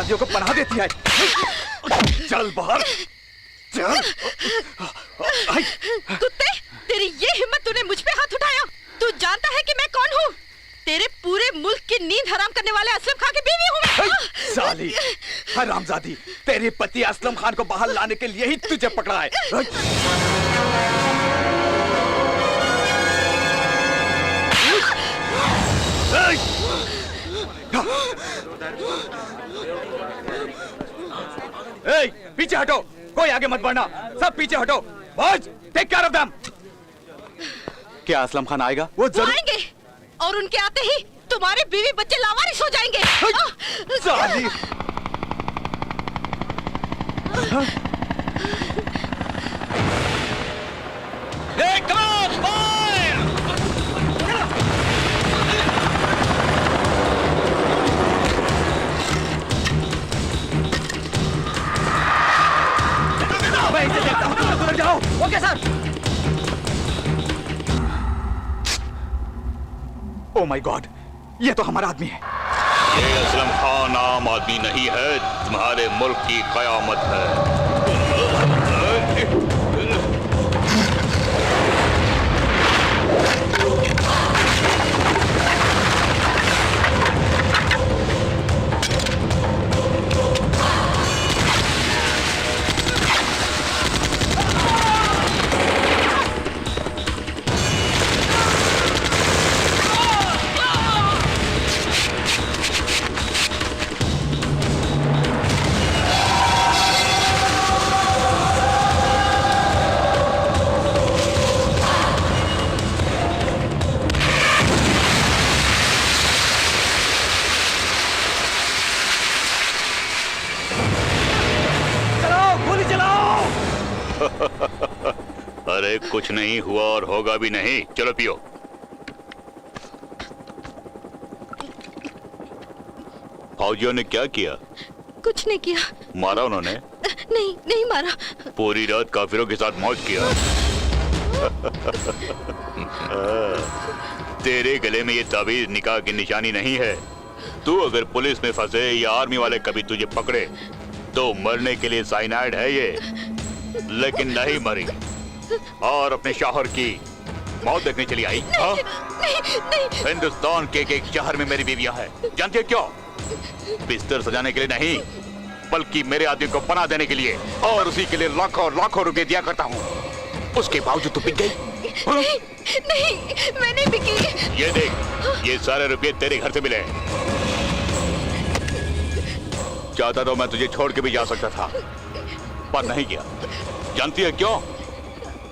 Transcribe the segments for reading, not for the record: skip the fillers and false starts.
अपराधियों को पनाह देती है। चल बाहर चल। कुत्ते, तेरी ये हिम्मत, तूने मुझ पे हाथ उठाया? तू जानता है कि मैं कौन हूँ? तेरे पूरे मुल्क की नींद हराम करने वाले असलम खान की बीवी हूँ मैं। साली हरामजादी, तेरे पति असलम खान को बाहर लाने के लिए ही तुझे पकड़ा है। पीछे हटो, कोई आगे मत बढ़ना, सब पीछे हटो। Boys, take care of them. क्या असलम खान आएगा? वो जरूर आएंगे, और उनके आते ही तुम्हारे बीवी बच्चे लावारिस हो जाएंगे। साली मैं इसे देखता हूँ, तुम दूर जाओ। Okay sir. Oh my God, ये तो हमारा आदमी है। ये असलम खान आम आदमी नहीं है, तुम्हारे मुल्क की कयामत है। अरे कुछ नहीं हुआ और होगा भी नहीं। चलो पियो। फौजियों ने क्या किया? कुछ नहीं किया। मारा उन्होंने? नहीं, नहीं मारा। पूरी रात काफिरों के साथ मौज किया। तेरे गले में ये ताबीज निकाह की निशानी नहीं है। तू अगर पुलिस में फंसे या आर्मी वाले कभी तुझे पकड़े तो मरने के लिए साइनाइड है ये, लेकिन नहीं मरी और अपने शौहर की मौत देखने चली आई। नहीं, नहीं, नहीं। हिंदुस्तान के एक शहर में मेरी बीवियां हैं, जानते क्यों? बिस्तर सजाने के लिए नहीं, बल्कि मेरे आदमी को पनाह देने के लिए, और उसी के लिए लाखों लाखों रुपए दिया करता हूँ। उसके बावजूद तू बिक गई? नहीं, नहीं, मैं नहीं बिकी। ये देख, ये सारे रुपए तेरे घर से मिले। चाहता तो मैं तुझे छोड़ के भी जा सकता था, पर नहीं किया। जानती है क्यों?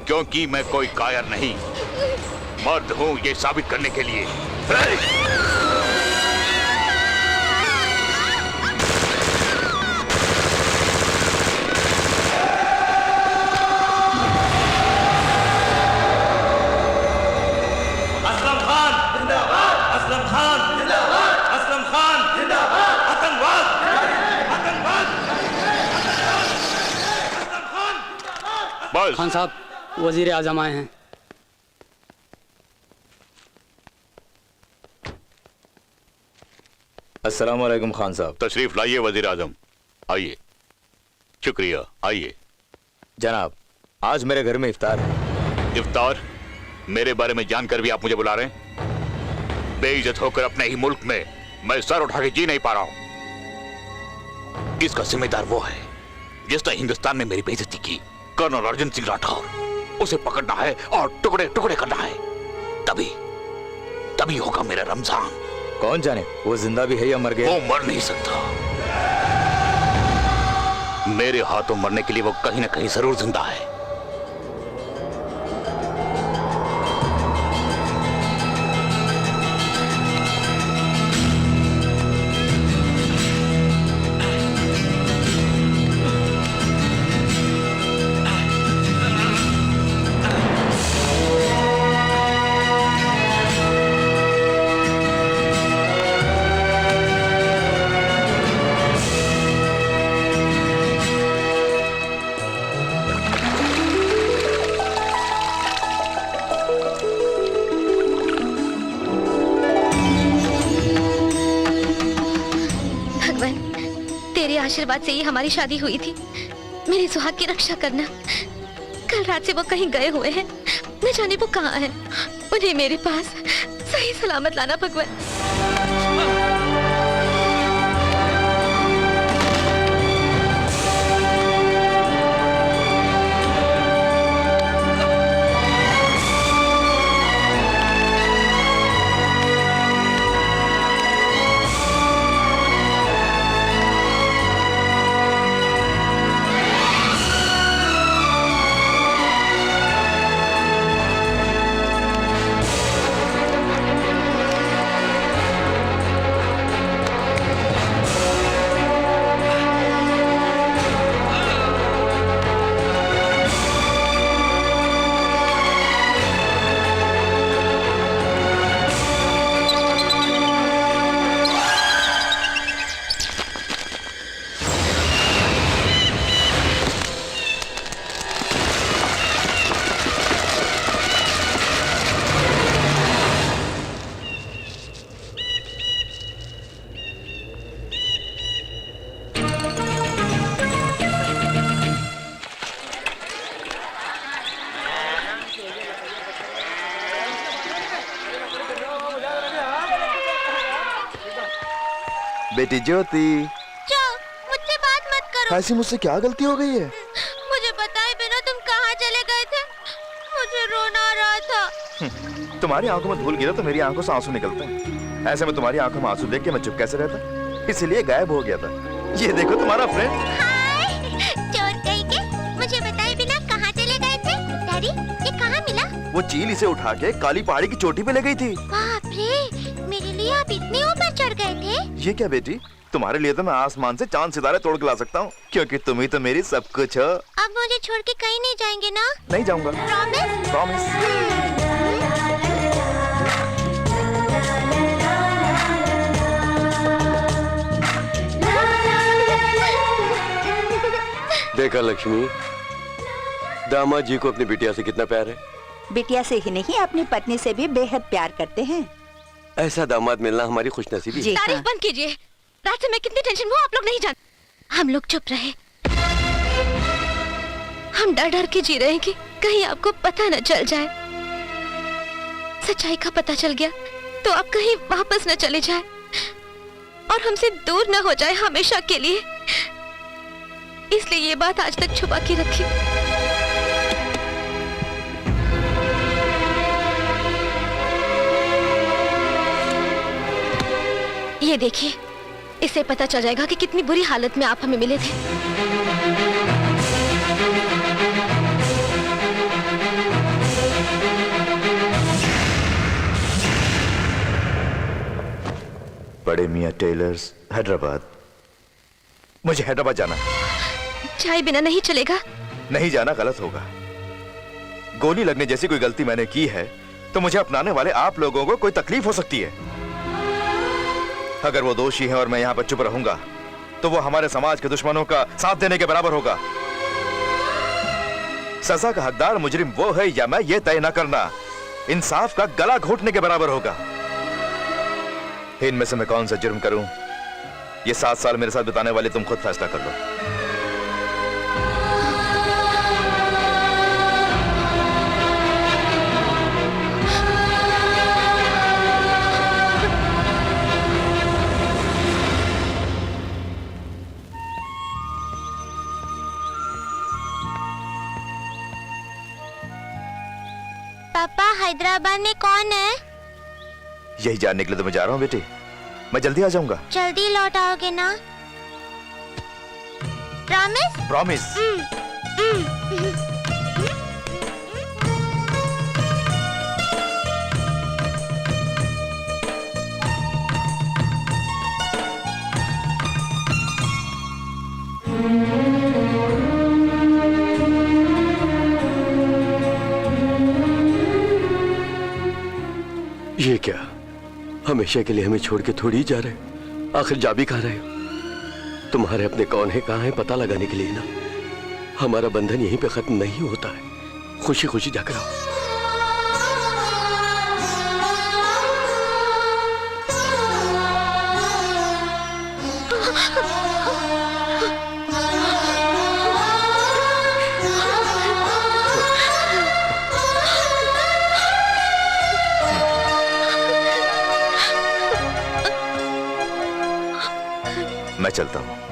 क्योंकि मैं कोई कायर नहीं, मर्द हूं ये साबित करने के लिए। असलम खान जिंदाबाद, असलम खान जिंदाबाद, असलम खान जिंदाबाद, आतंकवाद, आतंकवाद, असलम खान। बस। खान साहब, वजीर आजम आए हैं। अस्सलाम वालेकुम खान साहब। तशरीफ लाइए वजीर आजम, आइए। शुक्रिया, आइए। जनाब, आज मेरे घर में इफ्तार है। इफ्तार? मेरे बारे में जानकर भी आप मुझे बुला रहे हैं? बेइज्जत होकर अपने ही मुल्क में मैं सर उठा के जी नहीं पा रहा हूं। इसका जिम्मेदार वो है जिसने हिंदुस्तान में मेरी बेइज्जती की, कर्नल अर्जुन सिंह राठौर। उसे पकड़ना है और टुकड़े टुकड़े करना है, तभी तभी होगा मेरा रमजान। कौन जाने वो जिंदा भी है या मर गया? वो मर नहीं सकता। मेरे हाथों मरने के लिए वो कहीं ना कहीं जरूर जिंदा है। आशीर्वाद से ही हमारी शादी हुई थी। मेरी सुहाग की रक्षा करना। कल रात से वो कहीं गए हुए हैं, न जाने वो कहाँ हैं। उन्हें मेरे पास सही सलामत लाना भगवान। बेटी ज्योति, जाओ, मुझसे बात मत करो। ऐसी मुझसे क्या गलती हो गई है? मुझे बताए बिना तुम कहाँ चले गए थे? मुझे रोना आ रहा था। तुम्हारी आंखों में धूल गिरा तो मेरी आंखों से आंसू निकलते हैं। ऐसे में तुम्हारी आंखों में आंसू देख के मैं चुप कैसे रहता, इसलिए गायब हो गया था। ये देखो तुम्हारा फ्रेंड। हाय, चोर कहीं के मुझे बताए बिना कहाँ चले गए थे? डैडी, ये कहाँ मिला? वो चील इसे उठा के काली पहाड़ी की चोटी पे ले गई थी। बाप रे, मेरे लिए आप इतने ऊपर चढ़ गए थे? ये क्या बेटी, तुम्हारे लिए तो मैं आसमान से चांद सितारे तोड़ के ला सकता हूँ, क्योंकि तुम ही तो मेरी सब कुछ हो। अब मुझे छोड़ के कहीं नहीं जाएंगे ना? नहीं जाऊंगा। प्रॉमिस? प्रॉमिस। देखा लक्ष्मी, दामाद जी को अपनी बिटिया से कितना प्यार है। बिटिया से ही नहीं, अपनी पत्नी से भी बेहद प्यार करते हैं। ऐसा दामाद मिलना हमारी खुशनसीबी है। तारीफ बंद कीजिए। रात से मैं कितनी टेंशन में हूँ आप लोग नहीं जानते। हम लोग चुप रहे। हम डर डर के जी रहे हैं कि कहीं आपको पता न चल जाए। सच्चाई का पता चल गया तो आप कहीं वापस न चले जाए और हमसे दूर न हो जाए हमेशा के लिए। इसलिए ये बात आज तक छुपा के रखी। ये देखिए, इससे पता चल जाएगा कि कितनी बुरी हालत में आप हमें मिले थे। बड़े मियां टेलर्स, हैदराबाद। मुझे हैदराबाद जाना है। चाय बिना नहीं चलेगा। नहीं जाना गलत होगा। गोली लगने जैसी कोई गलती मैंने की है तो मुझे अपनाने वाले आप लोगों को कोई तकलीफ हो सकती है। अगर वो दोषी हैं और मैं यहाँ पर चुप रहूंगा तो वो हमारे समाज के दुश्मनों का साथ देने के बराबर होगा। सजा का हकदार मुजरिम वो है या मैं, ये तय न करना इंसाफ का गला घोटने के बराबर होगा। इनमें से मैं कौन सा जुर्म करूं, ये 7 साल मेरे साथ बिताने वाले तुम खुद फैसला कर लो। पापा, हैदराबाद में कौन है? यही जानने के लिए तो मैं जा रहा हूँ बेटी। मैं जल्दी आ जाऊंगा। जल्दी लौट आओगे ना? प्रॉमिस? प्रॉमिस। ये क्या, हमेशा के लिए हमें छोड़ के थोड़ी ही जा रहे हो? आखिर जा भी कहाँ रहे हो? तुम्हारे अपने कौन है, कहाँ है, पता लगाने के लिए ना। हमारा बंधन यहीं पे खत्म नहीं होता है। खुशी खुशी जाकर आओ। चलता हूँ।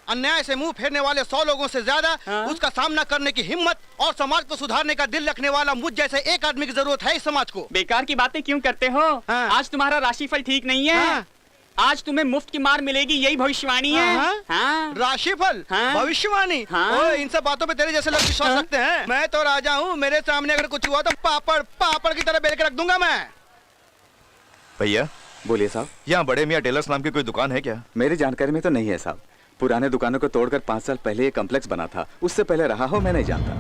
अन्याय से मुंह फेरने वाले 100 लोगों से ज्यादा उसका सामना करने की हिम्मत और समाज को सुधारने का दिल रखने वाला मुझ जैसे एक आदमी की जरूरत है इस समाज को। बेकार की बातें क्यों करते हो? आज तुम्हारा राशिफल ठीक नहीं है। आज तुम्हें मुफ्त की मार मिलेगी, यही भविष्यवाणी है। राशिफल, भविष्यवाणी। इन सब बातों पे तेरे जैसे लोग विश्वास रखते हैं? मैं तो राजा हूँ, मेरे सामने अगर कुछ हुआ तो पापड़ पापड़ की तरह बेल के रख दूंगा मैं। भैया बोलिए साहब। यहाँ बड़े मियाँ टेलर्स नाम की कोई दुकान है क्या? मेरी जानकारी में तो नहीं है साहब। पुराने दुकानों को तोड़कर 5 साल पहले ये कॉम्प्लेक्स बना था, उससे पहले रहा हो मैं नहीं जानता।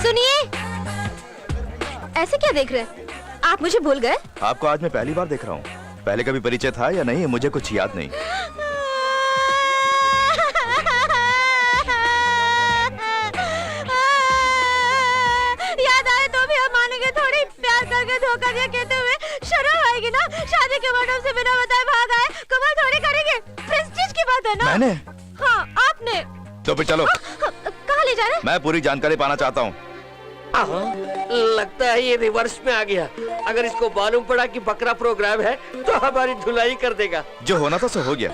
सुनिए, ऐसे क्या देख रहे हैं? आप मुझे भूल गए? आपको आज मैं पहली बार देख रहा हूँ। पहले कभी परिचय था या नहीं मुझे कुछ याद नहीं। याद आए तो भी हम मानेंगे थोड़ी। प्यार करके धोखा दिया कहते हुए शर्म आएगी ना? शादी के मंडप से बिना बताए भाग आए, कमाल थोड़ी करेंगे। प्रेस्टीज की बात है ना? मैंने? हाँ आपने। तो फिर चलो। कहाँ ले जा रहे? मैं पूरी जानकारी पाना चाहता हूँ। लगता है ये रिवर्स में आ गया। अगर इसको मालूम पड़ा कि बकरा प्रोग्राम है तो हमारी धुलाई कर देगा। जो होना था सो हो गया।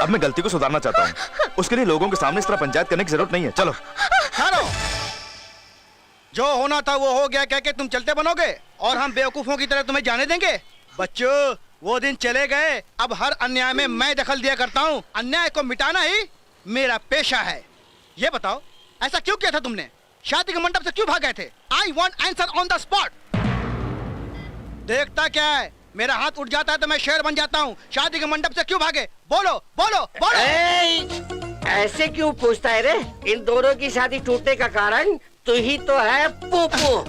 अब मैं गलती को सुधारना चाहता हूँ। उसके लिए लोगों के सामने इस तरह पंचायत करने की जरूरत नहीं है। चलो। जो होना था वो हो गया कह के तुम चलते बनोगे और हम बेवकूफों की तरह तुम्हें जाने देंगे? बच्चों, वो दिन चले गए। अब हर अन्याय में मैं दखल दिया करता हूँ। अन्याय को मिटाना ही मेरा पेशा है। ये बताओ, ऐसा क्यों किया था तुमने? शादी के मंडप से क्यों भाग गए थे? I want answer on the spot। देखता क्या है, मेरा हाथ उठ जाता है तो मैं शेर बन जाता हूँ। शादी के मंडप से क्यों भागे? बोलो बोलो बोलो। ऐसे क्यों पूछता है रे? इन दोनों की शादी टूटने का कारण तू ही तो है, पोपो।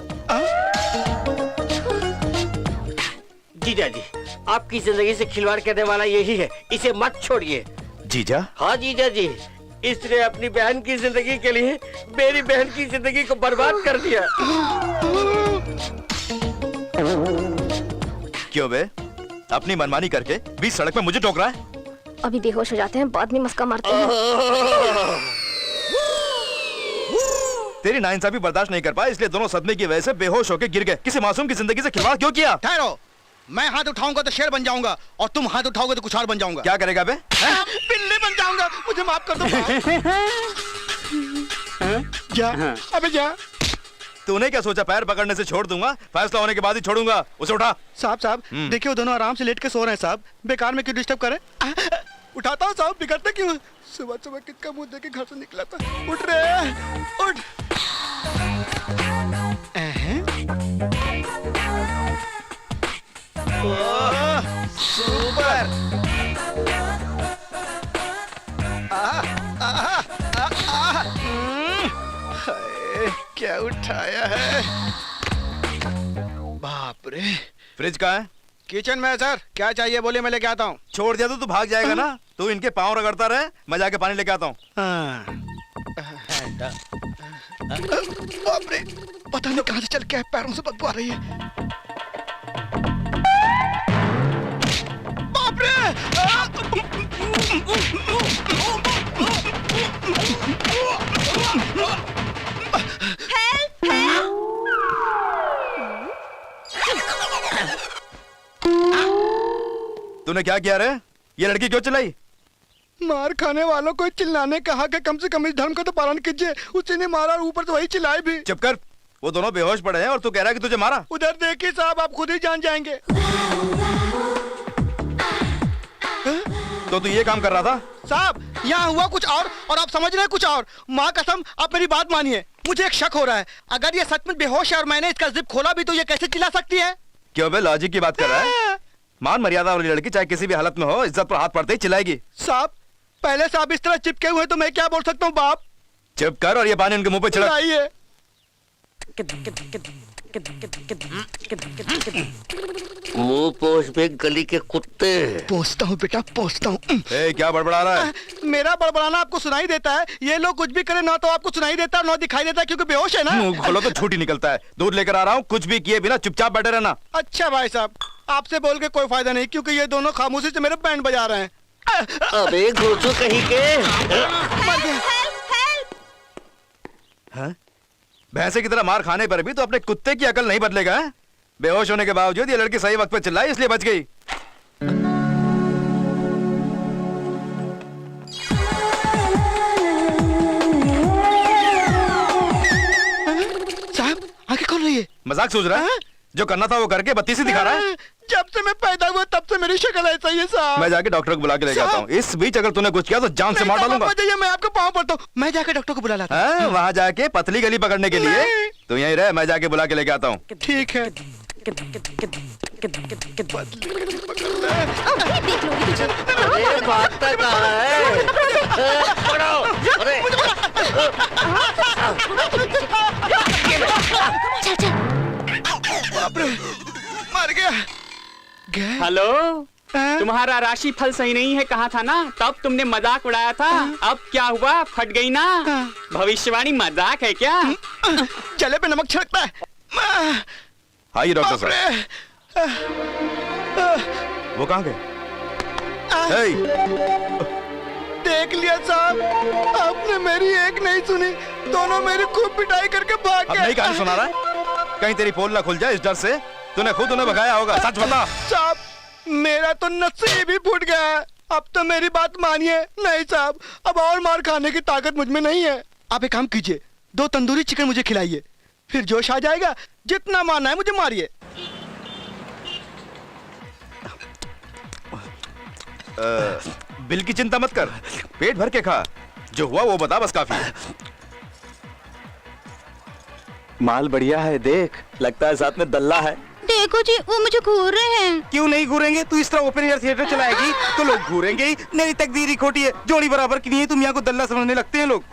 जीजा जी, आपकी जिंदगी से खिलवाड़ करने वाला यही है, इसे मत छोड़िए। जीजा? हाँ जीजा जी, इसने अपनी बहन की जिंदगी के लिए मेरी बहन की जिंदगी को बर्बाद कर दिया। क्यों बे? अपनी मनमानी करके बीच सड़क पे मुझे टोक रहा है? अभी बेहोश हो जाते हैं, बाद में मस्का मारते हैं। तेरी नाइंसाफी बर्दाश्त नहीं कर पाया, इसलिए दोनों सदमे की वजह से बेहोश होकर गिर गए। किसी मासूम की जिंदगी से खिलवाड़ क्यों किया? ठहरो, मैं हाथ उठाऊंगा तो शेर बन जाऊंगा और तुम हाथ उठाओगे तो कुछ और बन जाऊंगा। क्या करेगा बे? बिल्ली बन जाऊंगा। मुझे माफ कर दो। जा, अबे जा। तूने क्या सोचा पैर पकड़ने से छोड़ दूंगा? फैसला होने के बाद ही छोड़ूंगा। उसे उठा। साहब देखिए, वो दोनों आराम से लेट के सो रहे हैं साहब। बेकार में क्यों डिस्टर्ब करें? उठाता हूँ साहब, बिगड़ते क्यों? सुबह सुबह किसका मुंह देख के घर से निकला था। उठ रे, उठ। सुपर। क्या उठाया है? बाप रे। फ्रिज कहाँ है? किचन में है सर। क्या चाहिए बोलिए, मैं लेके आता हूँ। छोड़ दिया तो तू भाग जाएगा ना? तू इनके पाँव रगड़ता रहे, मैं जाके पानी लेके आता हूँ। बाप रे, पता नहीं कहाँ से चल के पैरों से बदबू आ रही है। बाप रे। तूने क्या किया रे? ये लड़की क्यों चिल्लाई? मार खाने वालों को चिल्लाने कहा कि कम से कम इस धर्म का तो पालन कीजिए। उसी ने मारा और ऊपर से वही चिल्लाए भी। चुप कर। वो दोनों बेहोश पड़े हैं और तू कह रहा है कि तुझे मारा? उधर देखिए साहब, आप खुद ही जान जाएंगे। तो तू ये काम कर रहा था? साहब, यहाँ हुआ कुछ और आप समझ रहे हैं कुछ और। माँ कसम, आप मेरी बात मानिए। मुझे एक शक हो रहा है, अगर ये सच में बेहोश है और मैंने इसका जिप खोला भी तो ये कैसे चिल्ला सकती है? क्यों बे, लॉजिक की बात कर रहा है? मान मर्यादा वाली लड़की चाहे किसी भी हालत में हो, इज्जत पर हाथ पड़ते ही चिल्लाएगी। साहब, पहले से आप इस तरह चिपके हुए तो मैं क्या बोल सकता हूँ बाप? चुप कर और ये पानी उनके मुंह पे छिड़क। मुंह पोछ पे गली के कुत्ते। पहुंचता हूँ बेटा, पहुंचता हूँ। क्या बड़बड़ा रहा है? मेरा बड़बड़ाना आपको सुनाई देता है। ये लोग कुछ भी करें ना तो आपको सुनाई देता है, ना दिखाई देता है, क्योंकि बेहोश है ना। मुंह खोलो तो झूठ ही निकलता है। दूध लेकर आ रहा हूँ, कुछ भी किए बिना चुपचाप बैठे रहना। अच्छा भाई साहब, आपसे बोल के कोई फायदा नहीं, क्योंकि ये दोनों खामोशी से मेरे बैंड बजा रहे हैं। अबे घोचो कहीं के। भैंसे की तरह मार खाने पर भी तो अपने कुत्ते की अकल नहीं बदलेगा है? बेहोश होने के बावजूद ये लड़की सही वक्त पे चिल्लाई, इसलिए बच गई। साहब आंखें खोल रही है। मजाक सोच रहा है? जो करना था वो करके बत्तीसी दिखा रहा है। जब से मैं पैदा हुआ तब से मेरी शक्ल ऐसा ही है साहब। मैं जाके डॉक्टर को बुला के लेके आता हूँ। इस बीच अगर तूने कुछ किया तो जान से मार डालूंगा। मैं आपको पाँव पड़ता हूँ। मैं जाके डॉक्टर को बुला लाता हूँ। वहाँ जाके पतली गली पकड़ने के लिए तू यहीं रह, मैं जाके बुला के लेके आता हूँ। ठीक है। मर गया। हेलो, तुम्हारा राशिफल सही नहीं है कहा था ना, तब तुमने मजाक उड़ाया था। अब क्या हुआ, फट गई ना। भविष्यवाणी मजाक है क्या? चले पे नमक छिड़कता है। हाँ ये डॉक्टर साहब, वो कहाँ गए? देख लिया साहब, आपने मेरी एक नहीं सुनी, दोनों मेरी खूब पिटाई करके भाग गए। अब नहीं कहानी सुना रहा है? कहीं तेरी पोल ना खुल जाए इस डर से। तूने खुद उन्हें भगाया होगा, सच बता। साहब मेरा तो नसीब ही फूट गया है। अब तो मेरी बात मानिए। नहीं साहब, अब और मार खाने की ताकत मुझ में नहीं है। आप एक काम कीजिए, 2 तंदूरी चिकन मुझे खिलाइए, फिर जोश आ जाएगा। जितना मारना है मुझे मारिए। बिल की चिंता मत कर, पेट भर के खा। जो हुआ वो बता, बस काफी है। माल बढ़िया है, देख लगता है साथ में दल्ला है। देखो जी, वो मुझे घूर रहे हैं। क्यों नहीं घूरेंगे? तू इस तरह ओपन एयर थिएटर चलाएगी तो लोग घूरेंगे ही। मेरी तकदीर ही खोटी है, जोड़ी बराबर की नहीं है। तुम यहाँ को दल्ला समझने लगते हैं लोग।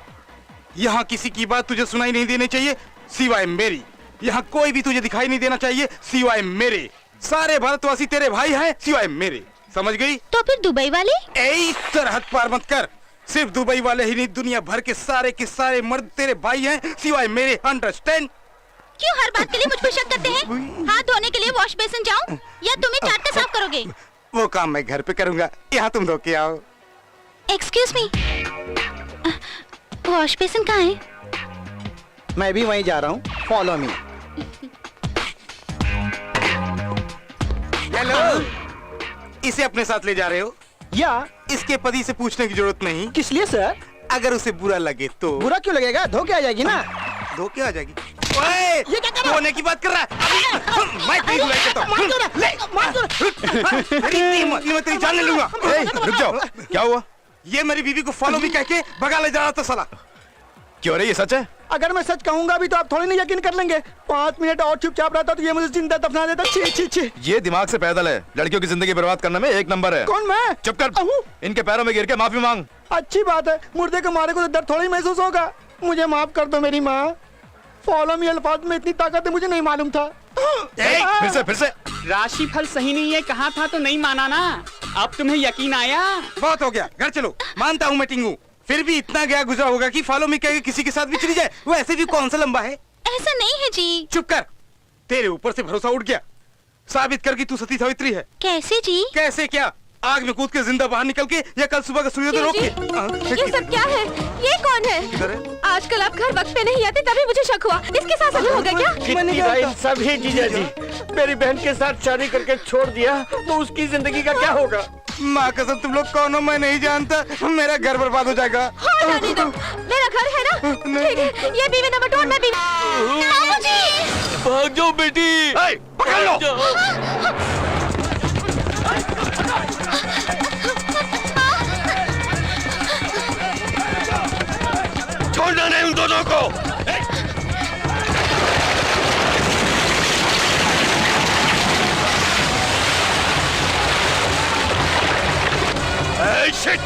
यहाँ किसी की बात तुझे सुनाई नहीं देनी चाहिए सिवाय मेरी। यहाँ कोई भी तुझे दिखाई नहीं देना चाहिए सिवाय मेरे। सारे भारतवासी तेरे भाई हैं सिवाय मेरे, समझ गई? तो फिर दुबई वाले? ए सरहद पार मत कर। सिर्फ दुबई वाले ही नहीं, दुनिया भर के सारे मर्द तेरे भाई हैं सिवाय मेरे। अंडरस्टैंड? क्यों हर बात के लिए मुझ पर शक करते हैं? हाथ धोने के लिए वॉश बेसिन जाऊं या तुम ही चाट के साफ करोगे? वो काम मैं घर पे करूंगा, यहाँ तुम धो के आओ। एक्सक्यूज मी, वॉश बेसिन कहाँ है? मैं भी वहीं जा रहा हूँ, फॉलो मी। हेलो, इसे अपने साथ ले जा रहे हो? या इसके पति से पूछने की जरूरत नहीं। किस लिए सर? अगर उसे बुरा लगे तो। बुरा क्यों लगेगा? धो के आ जाएगी ना। धो के आ जाएगी? ओए, ये क्या कर रहा है? धोने की बात कर रहा है? मैं तेरी धुलाई करता हूँ। मैं तेरी जान ले लूंगा। रुक जाओ, क्या हुआ? ये मेरी बीवी को फॉलो भी कह के भगा ले जा रहा था साला। क्यों रे, ये सच है? अगर मैं सच कहूंगा भी तो आप थोड़ी नहीं यकीन कर लेंगे। 5 मिनट और चुपचाप रहता तो ये मुझे जिंदा दफना देता। छी छी छी। ये दिमाग से पैदल है, लड़कियों की जिंदगी बर्बाद करने में 1 नंबर है। कौन मैं? चुप कर, इनके पैरों में गिर के माफी मांग। अच्छी बात है, मुर्दे को मारे को तो दर्द थोड़ी महसूस होगा। मुझे माफ कर दो मेरी माँ। फॉलो मी अल्फाज में इतनी ताकत है, मुझे नहीं मालूम था। फिर से राशिफल सही नहीं है कहा था तो नहीं माना ना। अब तुम्हें यकीन आया? बहुत हो गया, घर चलो। मानता हूँ मैं टिंगू, फिर भी इतना गया गुजरा होगा कि फॉलो मी कह के किसी के साथ भी चली जाए। वो ऐसे भी कौन सा लंबा है? ऐसा नहीं है जी। चुप कर, तेरे ऊपर से भरोसा उठ गया। साबित कर कि तू सती सावित्री है। कैसे जी? कैसे क्या? आग में कूद के जिंदा बाहर निकल के या कल सुबह का सूर्योदय रोक के। ये सब क्या है? ये कौन है? आजकल आप घर वक्त पे नहीं आते तभी मुझे शक हुआ। इसके साथ ऐसा हो गया क्या? सब ही जीजा जी, मेरी बहन के साथ शादी करके छोड़ दिया तो उसकी जिंदगी का क्या होगा? माँ कसम, तुम लोग कौन हो मैं नहीं जानता। मेरा घर बर्बाद हो जाएगा। हाँ जाने दो, मेरा घर है ना। ठीक है, ये बीवी नंबर 2 और मैं बीवी। बाबूजी! भाग जाओ बेटी। पकड़ लो। छोड़ना नहीं उन दोनों को। शिट!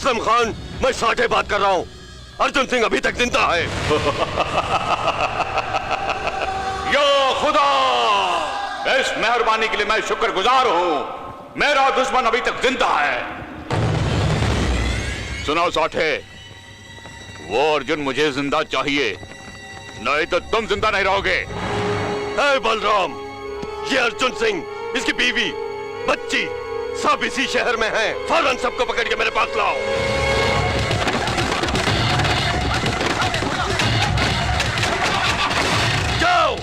असलम खान, मैं साठे बात कर रहा हूँ। अर्जुन सिंह अभी तक जिंदा है। या खुदा, इस मेहरबानी के लिए मैं शुक्रगुजार हूं। मेरा दुश्मन अभी तक जिंदा है। सुनो साठे, वो अर्जुन मुझे जिंदा चाहिए, नहीं तो तुम जिंदा नहीं रहोगे। है बलराम, ये अर्जुन सिंह, इसकी बीवी, बच्ची सब इसी शहर में हैं। फौरन सबको पकड़ के मेरे पास लाओ। जाओ।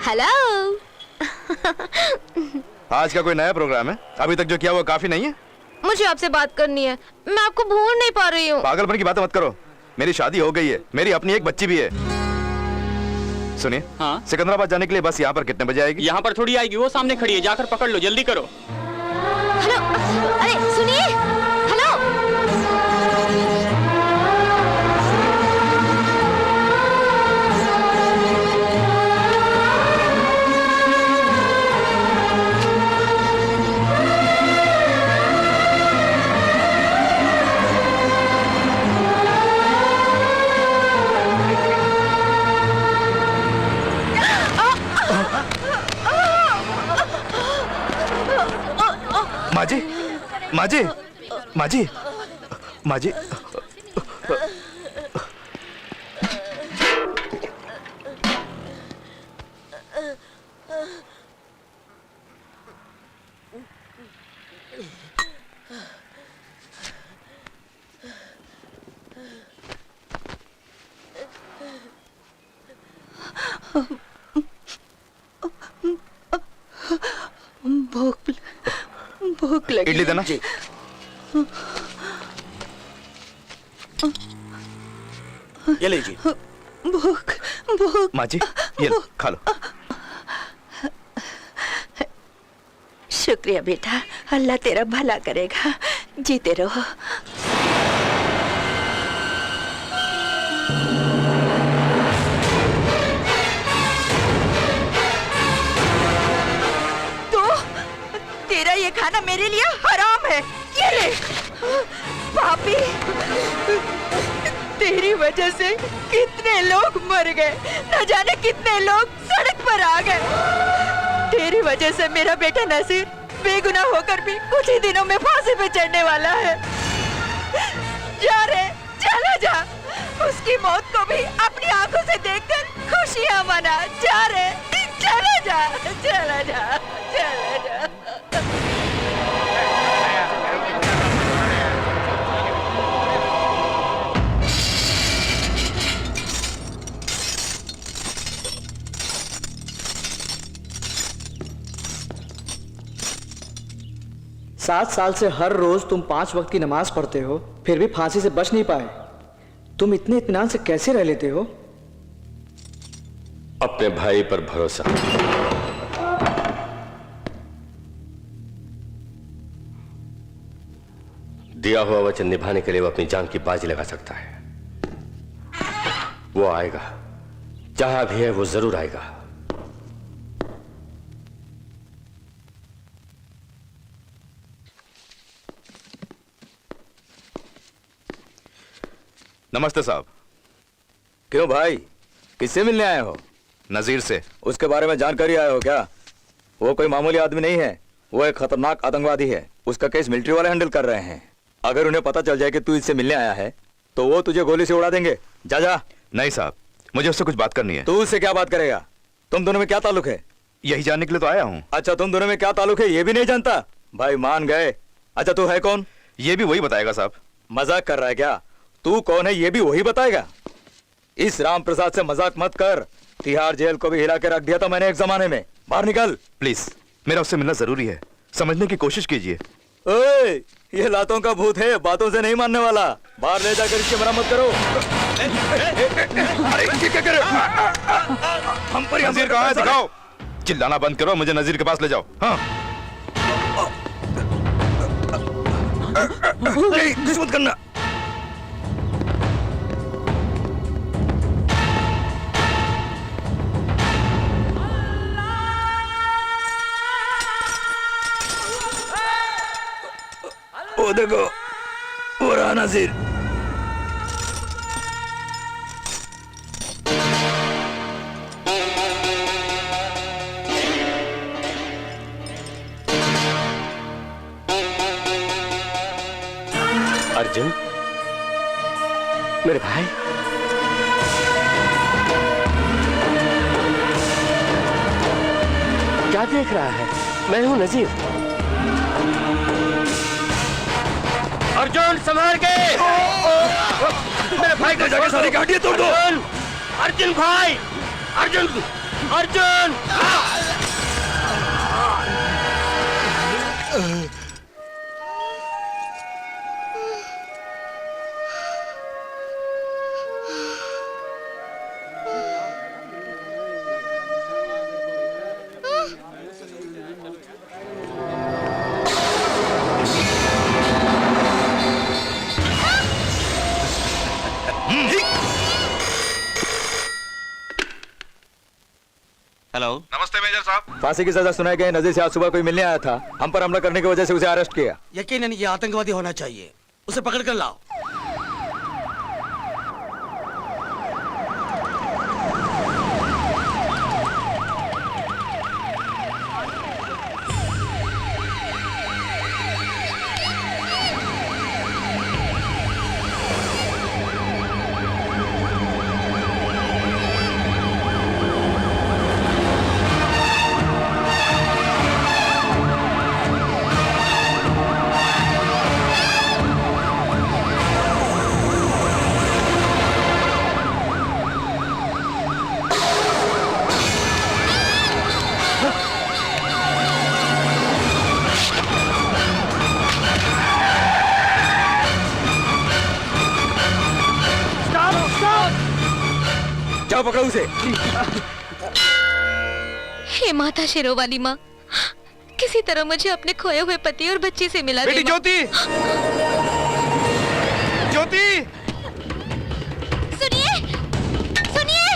हेलो। आज का कोई नया प्रोग्राम है? अभी तक जो किया वो काफी नहीं है? मुझे आपसे बात करनी है, मैं आपको भूल नहीं पा रही हूँ। पागलपन की बातें मत करो, मेरी शादी हो गई है, मेरी अपनी एक बच्ची भी है। सुनिए, हाँ? सिकंदराबाद जाने के लिए बस यहाँ पर कितने बजे आएगी? यहाँ पर थोड़ी आएगी, वो सामने खड़ी है, जाकर पकड़ लो, जल्दी करो। हेलो, अरे सुनिए, हेलो। माजी, माजी, माजी, माजी। भूख लगी। इडली देना। ये लीजिए। भूख भूख। माँ जी, ये लो, खा लो। शुक्रिया बेटा, अल्लाह तेरा भला करेगा, जीते रहो। तेरा ये खाना मेरे लिए हराम है। ये ले पापी, तेरी वजह से कितने लोग मर गए, न जाने कितने लोग सड़क पर आ गए। तेरी वजह से मेरा बेटा नसीर बेगुनाह होकर भी कुछ ही दिनों में फांसी पे चढ़ने वाला है। जा रे, चला जा, उसकी मौत को भी अपनी आंखों से देखकर खुशियां मना। जा रे, चला जा, चला जा, चला जा। सात साल से हर रोज तुम 5 वक्त की नमाज पढ़ते हो, फिर भी फांसी से बच नहीं पाए। तुम इतने इत्मीनान से कैसे रह लेते हो? अपने भाई पर भरोसा। दिया हुआ वचन निभाने के लिए वो अपनी जान की बाजी लगा सकता है। वो आएगा, जहां भी है वो जरूर आएगा। नमस्ते साहब। क्यों भाई, किससे मिलने आए हो? नजीर से। उसके बारे में जानकारी आए हो क्या? वो कोई मामूली आदमी नहीं है, वो एक खतरनाक आतंकवादी है। उसका केस मिलिट्री वाले हैंडल कर रहे हैं। अगर उन्हें पता चल जाए कि तू इससे मिलने आया है तो वो तुझे गोली से उड़ा देंगे। जा जा। नहीं साहब, मुझे उससे कुछ बात करनी है। तू उससे क्या बात करेगा? तुम दोनों में क्या ताल्लुक है? यही जानने के लिए तो आया हूँ। अच्छा, तुम दोनों में क्या ताल्लुक है ये भी नहीं जानता? भाई मान गए। अच्छा, तू है कौन? ये भी वही बताएगा साहब। मजाक कर रहा है क्या? तू कौन है ये भी वही बताएगा? इस राम प्रसाद से मजाक मत कर। तिहाड़ जेल को भी हिला के रख दिया था मैंने एक जमाने में। बाहर निकल प्लीज, मेरा उससे मिलना जरूरी है, समझने की कोशिश कीजिए। ओए, ये लातों का भूत है, बातों से नहीं मानने वाला। बाहर ले जाकर इसकी मरम्मत करो। अरे ये क्या कर रहे हो? हम पर नजीर कहाँ है? दिखाओ। चिल्लाना बंद करो, मुझे नजीर के पास ले जाओ। हाँ, कुछ मत करना। वो देखो, वो रहा नजीर। अर्जुन, मेरे भाई, क्या देख रहा है? मैं हूं नजीर। अर्जुन संभाल के! मेरे भाई को जाके सारी गाड़ियां तोड़ दो। अर्जुन भाई! अर्जुन! अर्जुन! हेलो, नमस्ते मेजर साहब। फांसी की सजा सुनाई गई नजीर से आज सुबह कोई मिलने आया था। हम पर हमला करने की वजह से उसे अरेस्ट किया। यकीनन ये आतंकवादी होना चाहिए, उसे पकड़ कर लाओ। जाओ पकड़ो उसे। हे माता शेरों वाली माँ, किसी तरह मुझे अपने खोए हुए पति और बच्चे से मिला दे बेटी माँ। ज्योति! ज्योति! सुनिए, सुनिए!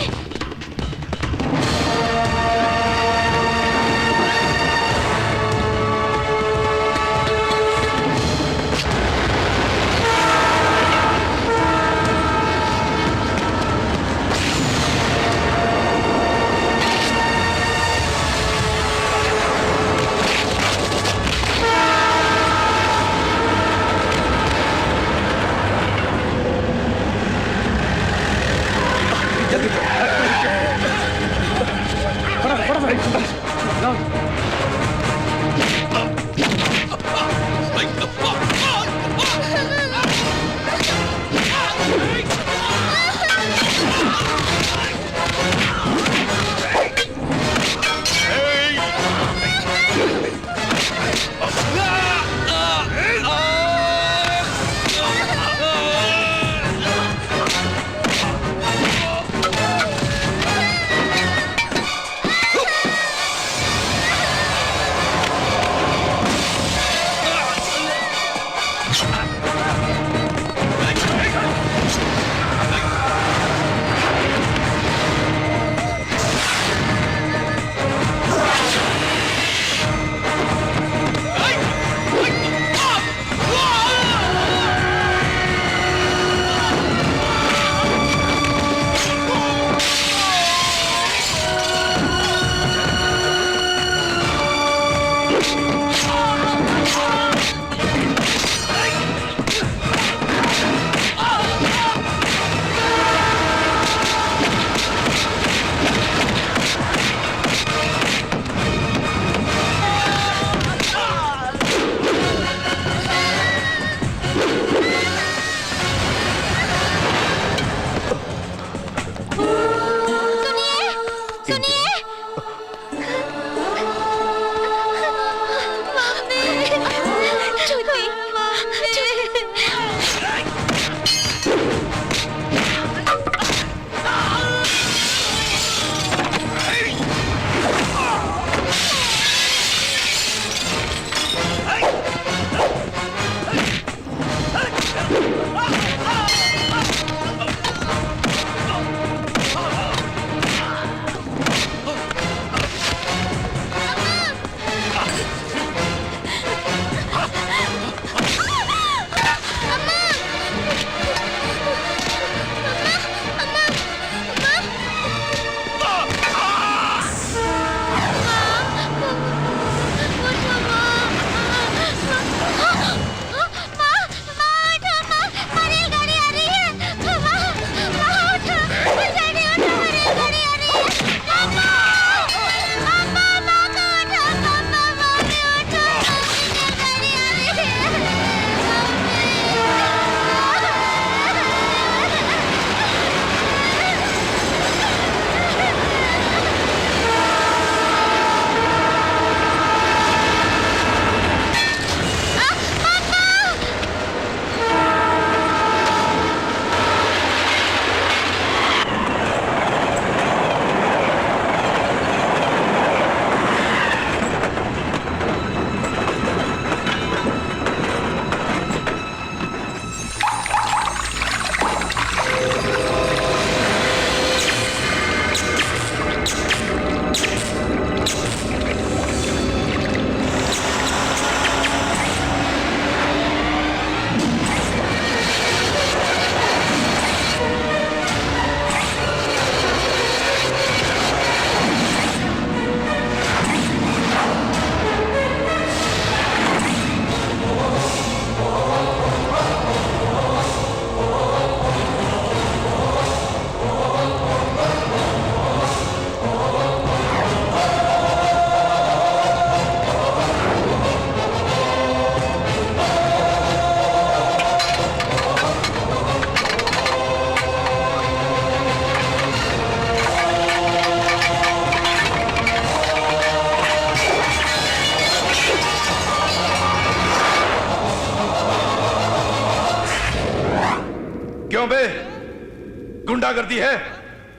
गुंडागर्दी है?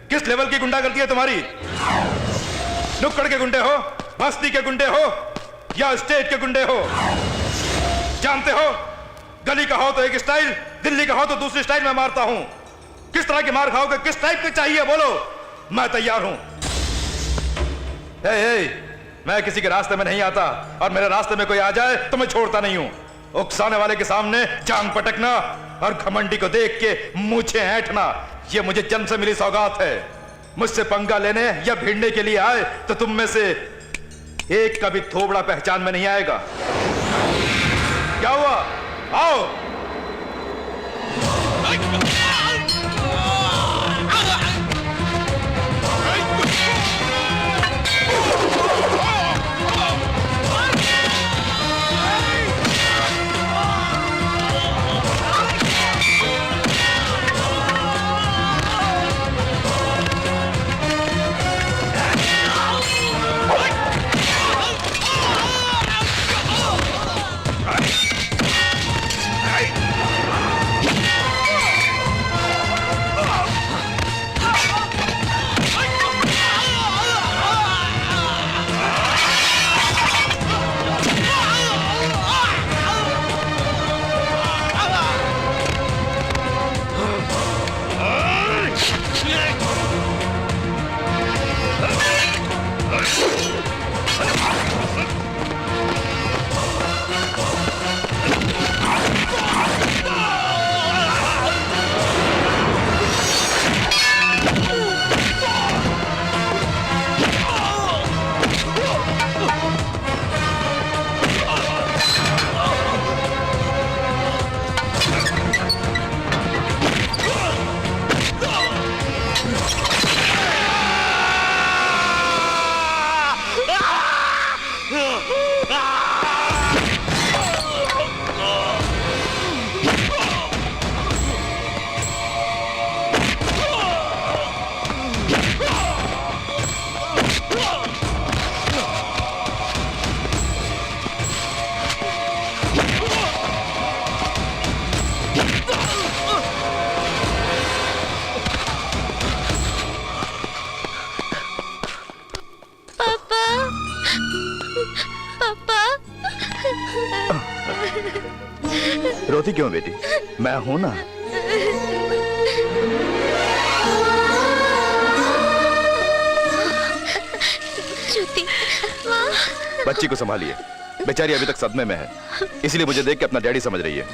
किस लेवल की गुंडागर्दी है तुम्हारी? नुक्कड़ के गुंडे हो, बस्ती के गुंडे हो, या स्टेट के गुंडे हो? जानते हो, गली का हो तो एक स्टाइल, दिल्ली का हो तो दूसरी स्टाइल में मारता हूं। किस तरह की मार खाओगे, किस टाइप के चाहिए बोलो, मैं तैयार हूं। मैं किसी के रास्ते में नहीं आता, और मेरे रास्ते में कोई आ जाए तो मैं छोड़ता नहीं हूं। उकसाने वाले के सामने जांग पटकना और घमंडी को देख के मुझे ऐंठना, ये मुझे जन्म से मिली सौगात है। मुझसे पंगा लेने या भिड़ने के लिए आए तो तुम में से एक का भी थोबड़ा पहचान में नहीं आएगा। क्या हुआ? आओ। रोती क्यों बेटी? मैं हूं ना। ज्योति, बच्ची को संभालिए, बेचारी अभी तक सदमे में है, इसलिए मुझे देख के अपना डैडी समझ रही है।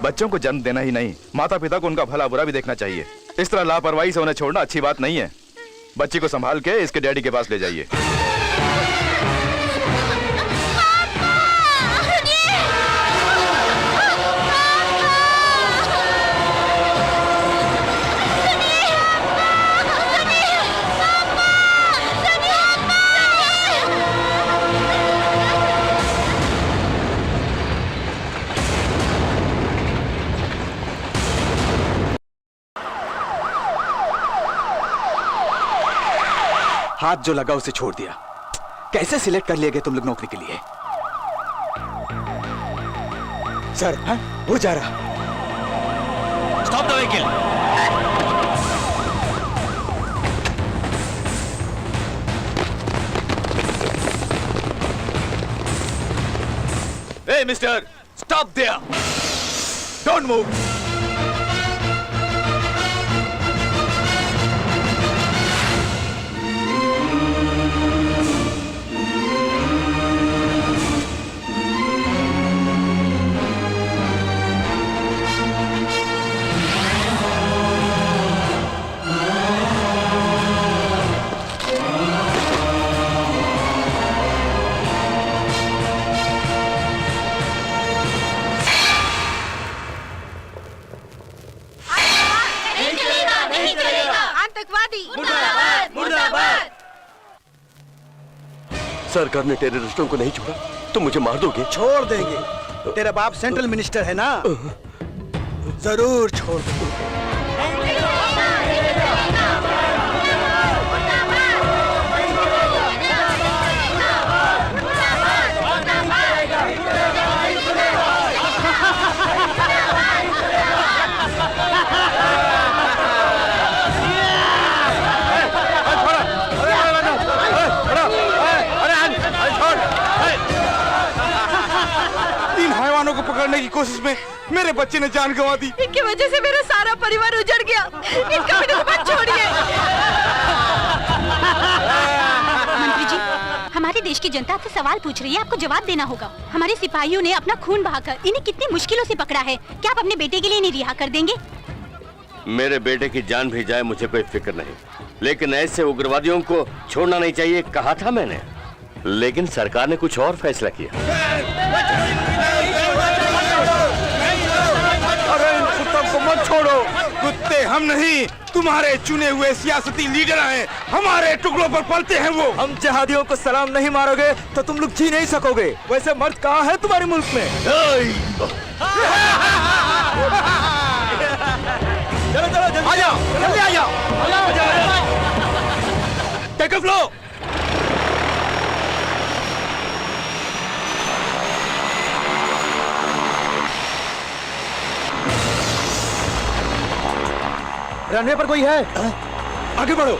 बच्चों को जन्म देना ही नहीं, माता पिता को उनका भला बुरा भी देखना चाहिए। इस तरह लापरवाही से उन्हें छोड़ना अच्छी बात नहीं है। बच्ची को संभाल के इसके डैडी के पास ले जाइए। हाथ जो लगा उसे छोड़ दिया। कैसे सिलेक्ट कर लिए गए तुम लोग नौकरी के लिए? सर, वो जा रहा। Stop the vehicle. Hey, mister, stop there. Don't move. सरकार ने टेररिस्टों को नहीं छोड़ा तो मुझे मार दोगे? छोड़ देंगे। तेरा बाप सेंट्रल मिनिस्टर है ना, जरूर छोड़ देंगे। को पकड़ने की कोशिश में मेरे बच्चे ने जान गंवा दी। इनकी वजह से मेरा सारा परिवार उजड़ गया। इनका मेरे को मत छोड़िए। मंत्री जी, हमारे देश की जनता आपसे सवाल पूछ रही है, आपको जवाब देना होगा। हमारे सिपाहियों ने अपना खून बहाकर इन्हें कितनी मुश्किलों से पकड़ा है, क्या आप अपने बेटे के लिए इन्हें रिहा कर देंगे? मेरे बेटे की जान भी जाए मुझे कोई फिक्र नहीं, लेकिन ऐसे उग्रवादियों को छोड़ना नहीं चाहिए, कहा था मैंने। लेकिन सरकार ने कुछ और फैसला किया। अरे इन कुत्तों को मत छोड़ो। कुत्ते हम नहीं, तुम्हारे चुने हुए सियासती लीडर हैं। हमारे टुकड़ों पर पलते हैं वो। हम जिहादियों को सलाम नहीं मारोगे तो तुम लोग जी नहीं सकोगे। वैसे मर्द कहाँ है तुम्हारे मुल्क में? चलो चलो जल्दी आ जाओ, जल्दी आ जाओ। Take of low. रनवे पर कोई है? आगे बढ़ो।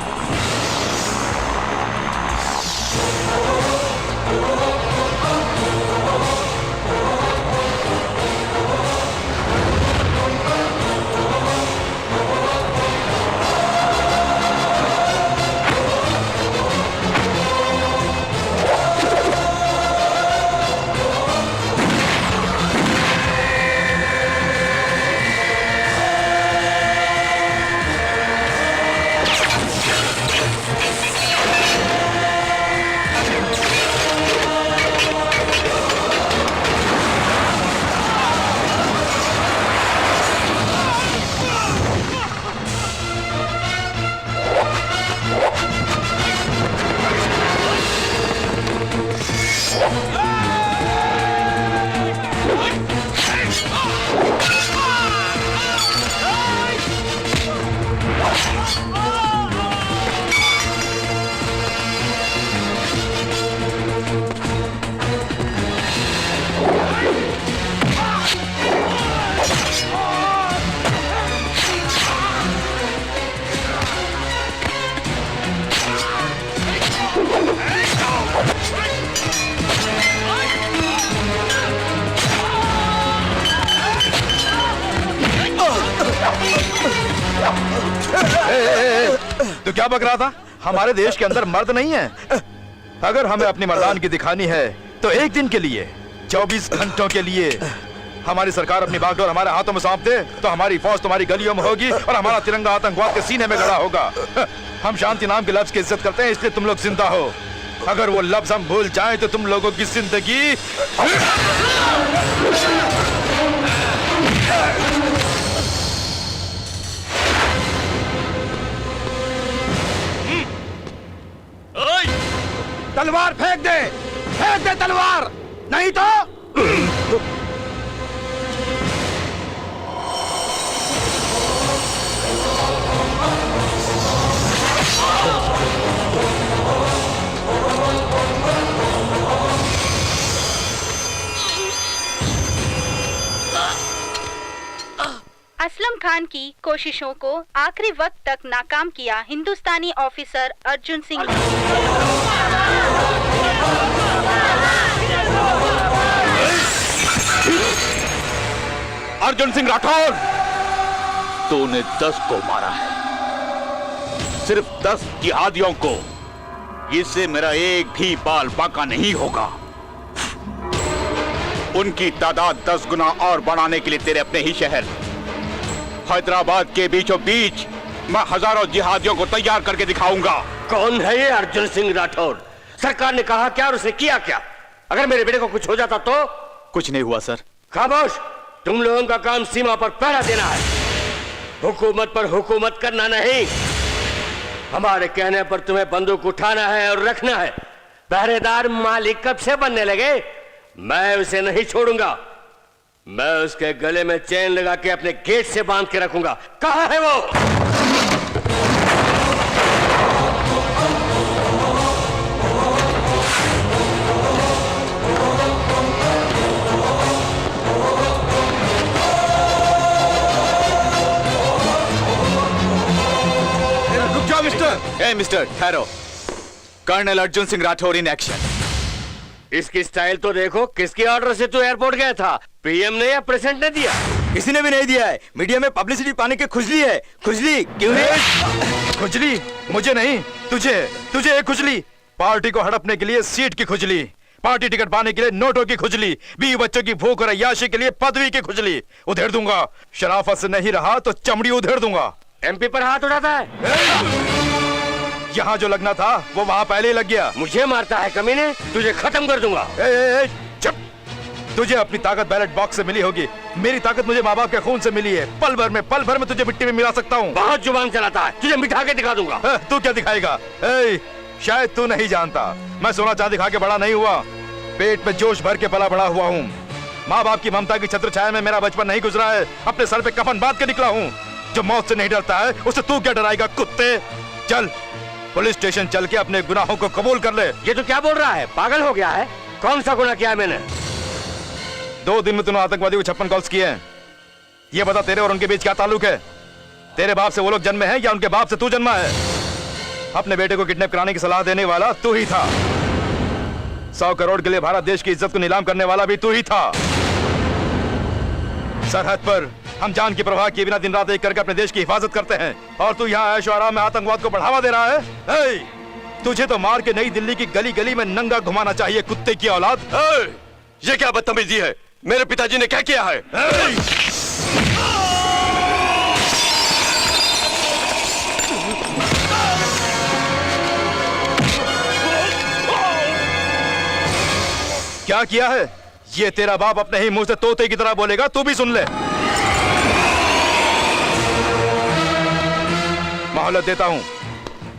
तो क्या बक रहा था? हमारे देश के अंदर मर्द नहीं है। अगर हमें अपनी मर्दानगी दिखानी है तो एक दिन के लिए, 24 घंटों के लिए हमारी सरकार अपनी बागडोर हमारे हाथों में सौंप दे तो हमारी फौज तुम्हारी गलियों में होगी और हमारा तिरंगा आतंकवाद के सीने में गड़ा होगा। हम शांति नाम के लफ्ज की इज्जत करते हैं, इसलिए तुम लोग जिंदा हो। अगर वो लफ्ज हम भूल जाएं तो तुम लोगों की जिंदगी तलवार फेंक दे तलवार, नहीं तो असलम खान की कोशिशों को आखिरी वक्त तक नाकाम किया हिंदुस्तानी ऑफिसर अर्जुन सिंह। अर्जुन सिंह राठौर, तूने 10 को मारा है, सिर्फ 10 जिहादियों को। इससे मेरा एक भी बाल बाका नहीं होगा। उनकी तादाद 10 गुना और बढ़ाने के लिए तेरे अपने ही शहर हैदराबाद के बीचों बीच मैं हजारों जिहादियों को तैयार करके दिखाऊंगा। कौन है ये अर्जुन सिंह राठौर? सरकार ने कहा क्या और उसने किया क्या? अगर मेरे बेटे को कुछ हो जाता तो? कुछ नहीं हुआ सर। खामोश! तुम लोगों का काम सीमा पर पहरा देना है, हुकूमत पर हुकूमत करना नहीं। हमारे कहने पर तुम्हें बंदूक उठाना है और रखना है। पहरेदार मालिक कब से बनने लगे? मैं उसे नहीं छोड़ूंगा। मैं उसके गले में चेन लगा के अपने गेट से बांध के रखूंगा। कहाँ है वो? रुक जाओ मिस्टर। ए मिस्टर, ठहरो। Colonel Arjun Singh Rathore in action. इसकी स्टाइल तो देखो, किसके ऑर्डर से तू एयरपोर्ट गया था? पीएम ने या प्रेसिडेंट ने दिया? किसी ने भी नहीं दिया है। मीडिया में पब्लिसिटी पाने की खुजली है। खुजली क्यों है? खुजली मुझे नहीं, तुझे तुझे एक खुजली। पार्टी को हड़पने के लिए सीट की खुजली, पार्टी टिकट पाने के लिए नोटों की खुजली, बीवी बच्चों की भूख और अय्याशी के लिए पदवी की खुजली। उधेड़ दूंगा। शराफत से नहीं रहा तो चमड़ी उधेड़ दूंगा। एमपी पर हाथ उठाता है। यहाँ जो लगना था वो वहाँ पहले ही लग गया। मुझे मारता है कमीने, तुझे खत्म कर दूंगा। चुप। तुझे अपनी ताकत बैलेट बॉक्स से मिली होगी, मेरी ताकत मुझे माँ बाप के खून से मिली है। पल भर में तुझे मिट्टी में मिला सकता हूँ। बहुत जुबान चलाता है, तुझे मिठा के दिखा दूंगा। तू क्या दिखाएगा? शायद तू नहीं जानता, मैं सोना चांदी खा के बड़ा नहीं हुआ, पेट में जोश भर के पला बड़ा हुआ हूँ। माँ बाप की ममता की छत्र छाया में मेरा बचपन नहीं गुजरा है। अपने सर पे कफन बांध के निकला हूँ। जो मौत से नहीं डरता है उससे तू क्या डराएगा कुत्ते? चल पुलिस स्टेशन चल के अपने गुनाहों को कबूल कर ले। ये तो क्या बोल रहा है? पागल हो गया है? कौन सा गुनाह किया है मैंने? 2 दिन में तूने आतंकवादी को 56 कॉल्स किए हैं। ये बता तेरे और उनके बीच क्या ताल्लुक है? तेरे बाप से वो लोग जन्मे हैं या उनके बाप से तू जन्मा है? अपने बेटे को किडनैप कराने की सलाह देने वाला तू ही था। 100 करोड़ के लिए भारत देश की इज्जत को नीलाम करने वाला भी तू ही था। सरहद पर हम जान की परवाह किए बिना दिन रात एक करके अपने देश की हिफाजत करते हैं, और तू यहाँ ऐश आराम में आतंकवाद को बढ़ावा दे रहा है। तुझे तो मार के नई दिल्ली की गली गली में नंगा घुमाना चाहिए, कुत्ते की औलाद। ये क्या बदतमीजी है? मेरे पिताजी ने क्या किया है? क्या किया है? ये तेरा बाप अपने ही मुंह से तोते की तरह बोलेगा, तू भी सुन ले। मोहलत देता हूं,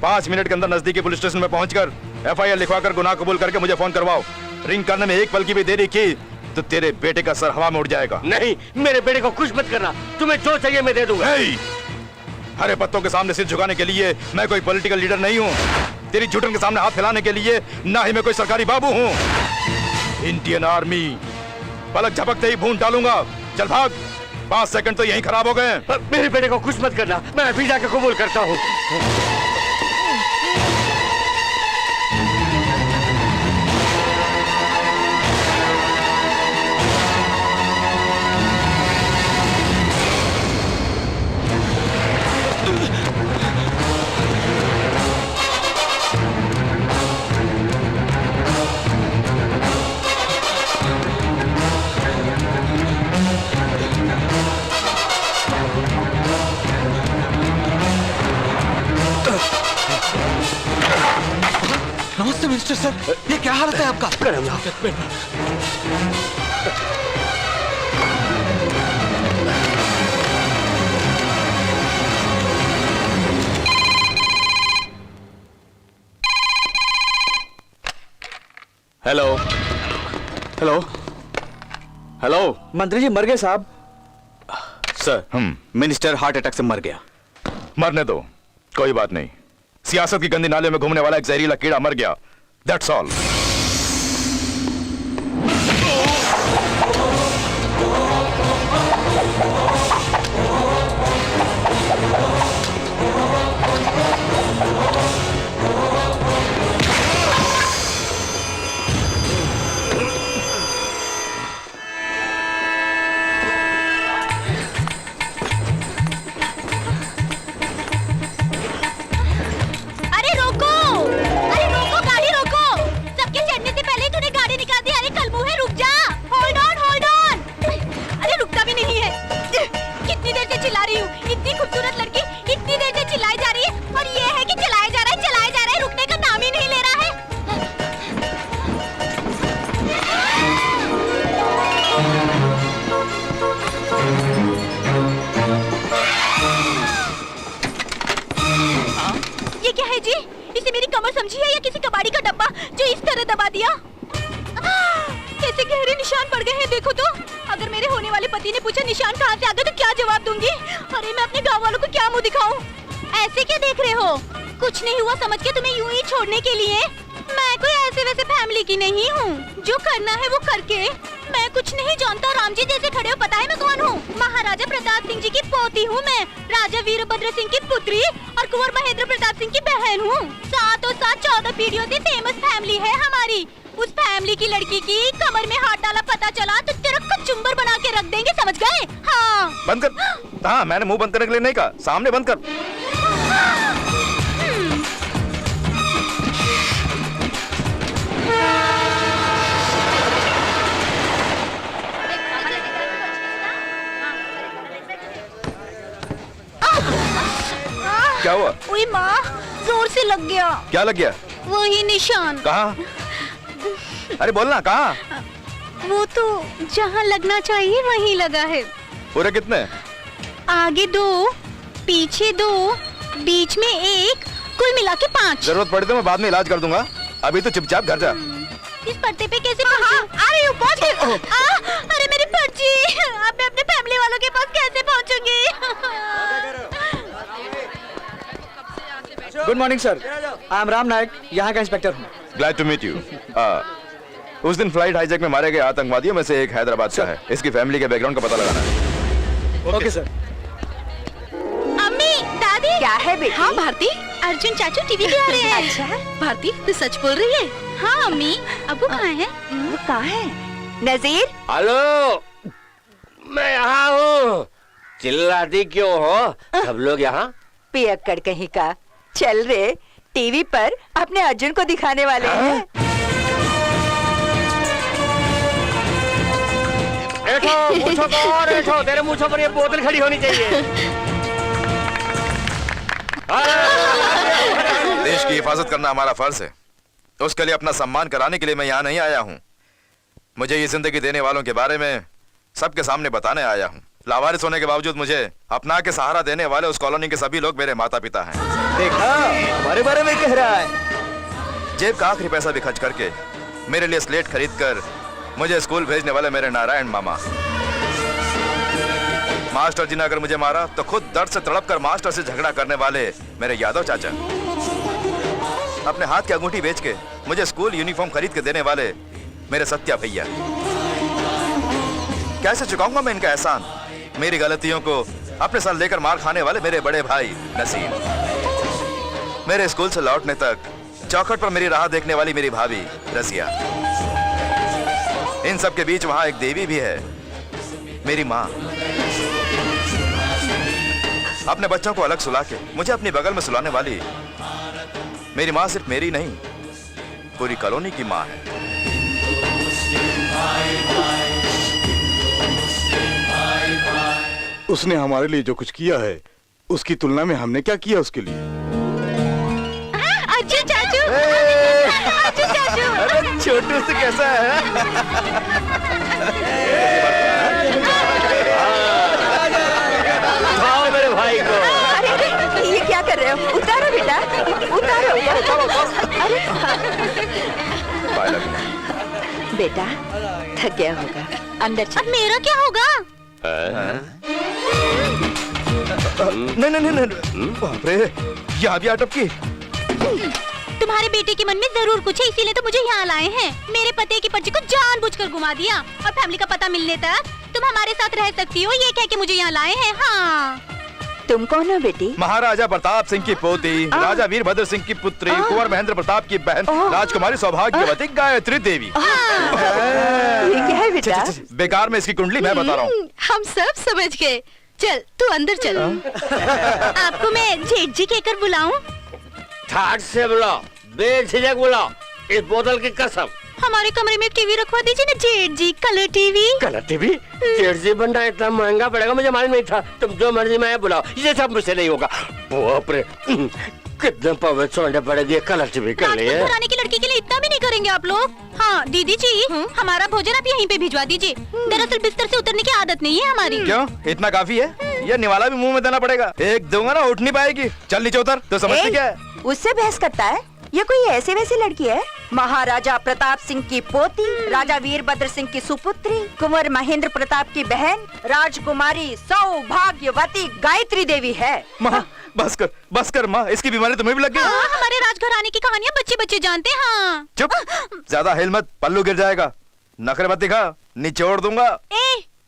5 मिनट के अंदर नजदीकी पुलिस स्टेशन में पहुंचकर FIR लिखवाकर गुनाह कबूल करके मुझे फोन करवाओ। रिंग करने में एक पल की भी देरी की तो तेरे बेटे का सर हवा में उड़ जाएगा। नहीं, मेरे बेटे को कुछ मत करना, तुम्हें जो चाहिए मैं दे दूंगा। हरे पत्तों के सामने सिर झुकाने के लिए मैं कोई पॉलिटिकल लीडर नहीं हूँ। तेरी झुटन के सामने हाथ फैलाने के लिए ना ही मैं कोई सरकारी बाबू हूँ। इंडियन आर्मी, पलक झपकते ही भून डालूंगा। चल भाग, 5 सेकंड तो यहीं खराब हो गए। मेरे बेटे को कुछ मत करना, मैं अभी जाकर कबूल करता हूँ। नमस्ते मिनिस्टर सर, ये क्या हालत है आपका? Hello hello hello. मंत्री जी मर गए साहब। सर, मिनिस्टर हार्ट अटैक से मर गया। मरने दो, कोई बात नहीं। सियासत की गंदी नाले में घूमने वाला एक जहरीला कीड़ा मर गया, दैट्स ऑल। कैसे गहरे निशान पड़ गए हैं देखो तो। अगर मेरे होने वाले पति ने पूछा निशान कहाँ से आ गए तो क्या जवाब दूंगी? अरे मैं अपने गाँव वालों को क्या मुंह दिखाऊं? ऐसे क्या देख रहे हो? कुछ नहीं हुआ समझ के तुम्हें यूं ही छोड़ने के लिए? मैं कोई ऐसे वैसे फैमिली की नहीं हूँ, जो करना है वो करके। मैं कुछ नहीं जानता, राम जी जैसे खड़े हो, पता है मैं कौन हूँ? महाराजा प्रताप सिंह जी की पोती हूँ मैं, राजा वीरभद्र सिंह की पुत्री और कुंवर महेंद्र प्रताप सिंह की बहन हूँ। 14 पीढ़ियों से फेमस फैमिली है हमारी। उस फैमिली की लड़की की कमर में हाथ डाला पता चला तो तेरा कचुम्बर बना बंद कर। हाँ, मैंने मुंह बंद करने के लिए नहीं कहा, सामने बंद कर। क्या हुआ? ओए माँ, जोर से लग गया। क्या लग गया? वही निशान। कहाँ? अरे बोलना, कहाँ? वो तो जहाँ लगना चाहिए वहीं लगा है। पूरे कितने? आगे 2, पीछे 2, बीच में 1, कुल मिला के 5। जरूरत पड़ी तो मैं बाद में इलाज कर दूंगा, अभी तो चुपचाप घर जा। इस पर्दे पे कैसे पहुंचे? आ रही हूँ, पहुंच गई। अरे मेरी पर्ची, अब मैं अपने फैमिली वालों के पास कैसे पहुंचूंगी? Good morning sir, I am Ram Nayak, यहाँ का इंस्पेक्टर हूँ। Glad to meet you. उस दिन फ्लाइट हाईजैक में मारे गए आतंकवादियों में से एक हैदराबाद का है। इसकी फैमिली के बैकग्राउंड का पता लगाना है। Okay sir. अम्मी, दादी। क्या है बेटी? हाँ भारती, अर्जुन चाचू टीवी पे आ रहे हैं। अच्छा। भारती, तू सच बोल रही है? हाँ अम्मी, अबू कहाँ है? वो कहाँ है? नजीर, हेलो, मैं यहाँ हूँ। चिल्लाती क्यों हो? सब लोग यहाँ? पियक्कड़ कहीं का। चल रे, टीवी पर अपने अर्जुन को दिखाने वाले हैं। बैठो, मूंछों को और बैठो, तेरे मूंछों पर ये बोतल खड़ी होनी चाहिए। देश की हिफाजत करना हमारा फर्ज है, उसके लिए अपना सम्मान कराने के लिए मैं यहाँ नहीं आया हूँ। मुझे ये जिंदगी देने वालों के बारे में सबके सामने बताने आया हूँ। लावारिस होने के बावजूद मुझे अपना के सहारा देने वाले उस कॉलोनी के सभी लोग मेरे माता पिता हैं। देखा, हमारे बारे में कह रहा है। जेब का आखिरी पैसा भी खर्च करके मेरे लिए स्लेट खरीद कर मुझे स्कूल भेजने वाले मेरे नारायण मामा। मास्टर जी ने अगर मुझे मारा तो खुद दर्द से तड़प कर मास्टर से झगड़ा करने वाले मेरे यादव चाचा। अपने हाथ की अंगूठी बेच के मुझे स्कूल यूनिफॉर्म खरीद के देने वाले मेरे सत्या भैया। कैसे चुकाऊंगा मैं इनका एहसान? मेरी गलतियों को अपने साथ लेकर मार खाने वाले मेरे बड़े भाई नसीम। मेरे स्कूल से लौटने तक चौखट पर मेरी राह देखने वाली मेरी भाभी रसिया। इन सब के बीच वहां एक देवी भी है, मेरी माँ। अपने बच्चों को अलग सुला के मुझे अपनी बगल में सुलाने वाली मेरी माँ सिर्फ मेरी नहीं, पूरी कॉलोनी की माँ है। उसने हमारे लिए जो कुछ किया है उसकी तुलना में हमने क्या किया उसके लिए? अर्जुन चाचू, अर्जुन चाचू। अरे छोटू से कैसा है? उठाओ मेरे भाई को। अरे ये क्या कर रहे हो? उतारो बेटा, उतारो। अरे बेटा, थक गया होगा, अंदर चल। अब मेरा क्या होगा? नहीं, बाप रे, यहाँ भी अटक की। तुम्हारे बेटे के मन में जरूर कुछ है, इसीलिए तो मुझे यहाँ लाए हैं। मेरे पति की पर्ची को जानबूझकर घुमा दिया और फैमिली का पता मिलने तक तुम हमारे साथ रह सकती हो, ये कह के मुझे यहाँ लाए हैं। हाँ, तुम कौन हो बेटी? महाराजा प्रताप सिंह की पोती, राजा वीरभद्र सिंह की पुत्री, कुंवर महेंद्र प्रताप की बहन, राजकुमारी सौभाग्यवती गायत्री देवी। ये क्या है बेटा? बेकार में इसकी कुंडली मैं बता रहा हूँ। हम सब समझ गए। चल तू अंदर चल। आपको मैं जेठ जी कहकर बुलाऊं? ठाट से बुलाओ, बेझिझक बुलाओ, इस बोतल की कसम। हमारे कमरे में एक टीवी रखवा दीजिए ना जेठ जी, कलर टीवी। Colour TV? जेठ जी बनना इतना महंगा पड़ेगा, मुझे मालूम नहीं था। तुम जो मर्जी में बुलाओ, ये सब मुझसे नहीं होगा। बाप रे, कितने पवित्र सोने पड़ेगी कलर टीवी के लिए। घराने की लड़की के लिए इतना भी नहीं करेंगे आप लोग? हाँ दीदी जी, हमारा भोजन आप यहीं पे भिजवा दीजिए। दरअसल बिस्तर से उतरने की आदत नहीं है हमारी। क्यों, इतना काफी है? ये निवाला भी मुंह में देना पड़ेगा। एक दूंगा ना उठ नहीं पाएगी। चल नीचे उतर। तो समझती क्या है? उससे बहस करता है? ये कोई ऐसे वैसी लड़की है? महाराजा प्रताप सिंह की पोती, राजा वीरभद्र सिंह की सुपुत्री, कुंवर महेंद्र प्रताप की बहन, राजकुमारी सौभाग्यवती गायत्री देवी है। माँ बस कर माँ, इसकी बीमारी तुम्हें भी लग गई? हमारे राजघराने की कहानियाँ बच्चे बच्चे जानते हैं। हाँ चुप, ज्यादा हिल मत, पल्लू गिर जाएगा। नखरे मत दिखा, निचोड़ दूंगा।